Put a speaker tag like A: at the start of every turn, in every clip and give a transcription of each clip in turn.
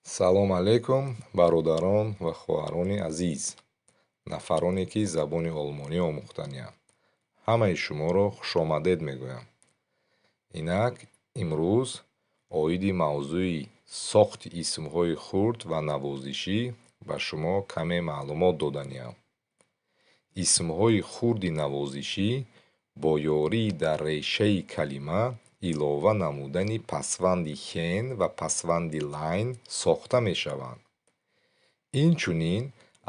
A: салом алейкум бародарон ва хоҳарони азиз, нафароне ки забони олмонӣ омӯхтаниям. Ҳамаи шуморо хушомадед мегӯям. Инак имрӯз оиди мавзӯи сохти исмҳои хурд ва навозишӣ ба шумо каме маълумот доданиям. Исмҳои хурди навозишӣ бо ёрии дар решаи калима илова намудани пасванди хен ва пасванди лайн сохта мешаванд. Инчунин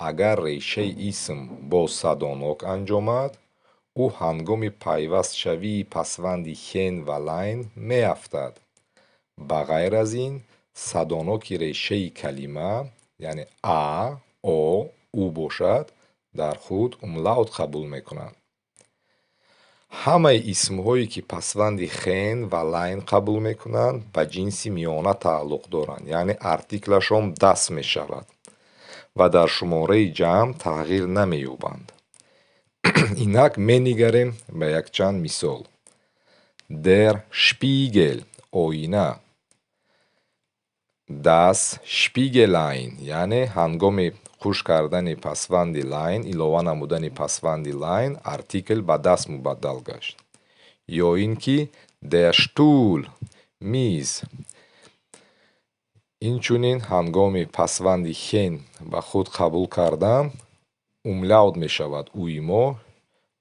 A: агар решаи исм бо садонок анҷомад, ӯ ҳангоми пайвастшавии пасванди хен ва лайн меафтад. Ба ғайр аз ин, садоноки решаи калима, яъне а, о, у бошад, дар худ умлаут қабул мекунанд. Ҳамаи исмҳое ки пасванди хен ва лайн қабул мекунанд, ба ҷинси миёна тааллуқ доранд, яъне артиклашон даст мешавад ва дар шумораи ҷамъ тағйир намеёбанд. Инак менигарем ба якчанд мисол. Der Spiegel оина. Das Spiegelein, яъне ҳангоми хуш кардани пасванди лайн, илова намудани пасванди лайн, артикл ба даст мубаддал гашт. Ё ин ки Der Stuhl, миз. Инчунин ҳангоми пасванди хен ба худ қабул кардан, умлаут мешавад уимо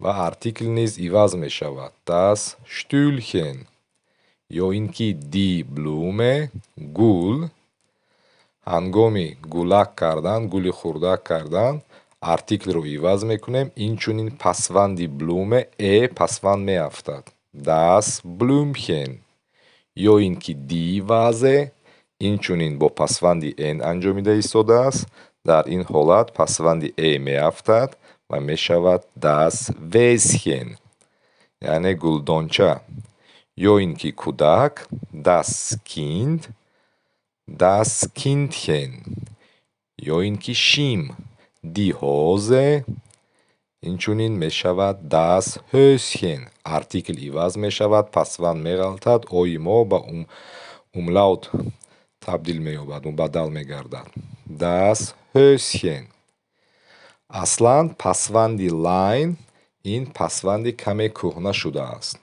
A: ва артикл низ иваз мешавад. Das Stühlchen. Ё ин ки Die Blume, гул. ҳангоми гулак кардан, гули хурдак кардан, артиклро иваз мекунем. Инчунин пасванди блуме пасванд меафтад. Das Blümchen. Ё ин ки Die Vase, инчунин бо пасванди н анҷомида истодааст. Дар ин ҳолат пасванди меафтад ва мешавад Das Wäschen, яъне гулдонча. Ё ин ки кӯдак, Das Kind, Das Kindchen. Ё ин ки шим, Die Hose, инчунин мешавад Das Höschen. Артикл иваз мешавад, пасванд меғалтад, оимо ба умлаут табдил меёбад, мубаддал мегардад. Das Höschen. Аслан пасванди лайн ин пасванди каме кӯҳна шудааст.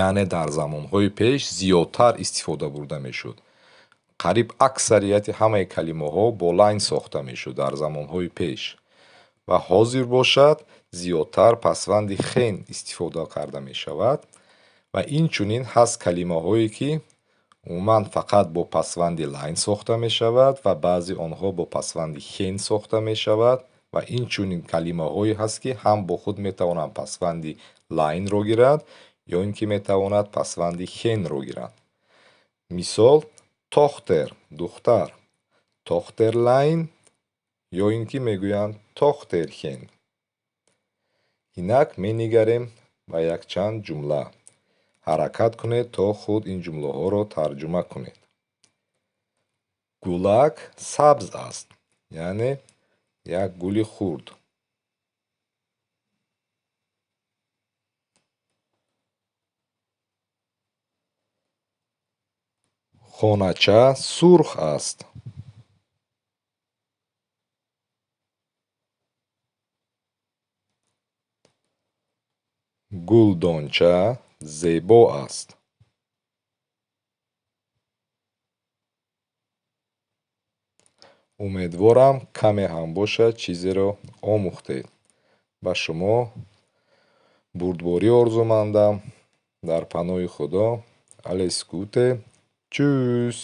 A: Яъне дар замонҳои пеш зиёдтар истифода бурда мешуд. Қариб аксарияти ҳамаи калимаҳо бо лайн сохта мешуд дар замонҳои пеш. Ва ҳозир бошад зиёдтар пасванди хен истифода карда мешавад. Ва инчунин ҳаст калимаҳое ки умуман фақат бо пасванди лайн сохта мешавад ва баъзи онҳо бо пасванди хен сохта мешавад. Ва инчунин калимаҳое ҳаст ки ҳам бо худ метавонанд пасванди лайнро гиранд, ё ин ки метавонад пасванди хенро гиранд. Мисол: Tochter, духтар. Tochterlein, ё ин ки мегӯянд Tochterchen. Инак менигарем ба якчанд ҷумла. ҳаракат кунед то худ ин ҷумлаҳоро тарҷума кунед. Гулак сабз аст, яъне як гули хурд. хонача сурх аст. гулдонча зебо аст. умедворам каме ҳам бошад чизеро омӯхтед. ба шумо бурдборӣ орзумандам. Дар паноҳи худо. Alles Gute. Tschüss.